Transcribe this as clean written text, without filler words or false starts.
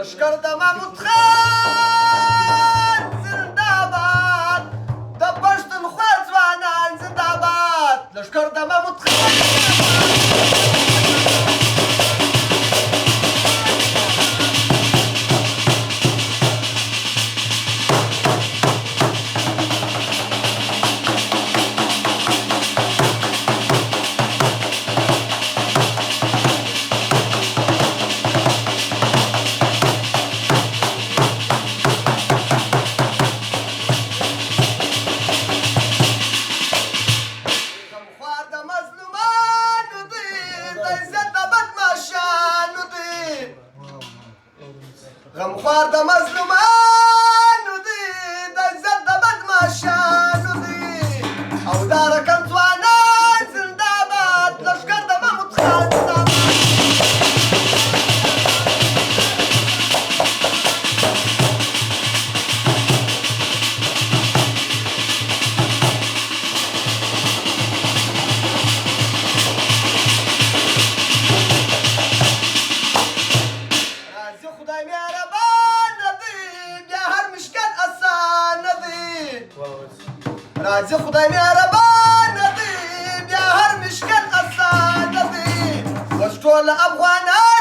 لشکر د محمود خان زنده‌باد د پښتونخوا ځوانان زنده‌باد لشکر د محمود خان غمخوار د مظلومانو دی د عزت د بدماشانو دی او دا رقم ځوانان زنده‌باد لشکر د محمود خان زنده‌باد راځي خدای مهربانه دی بیا هر مشکل اسانه دی راځي خدای مهربانه دی بیا هر مشکل اسانه دی اوس ټول افغانان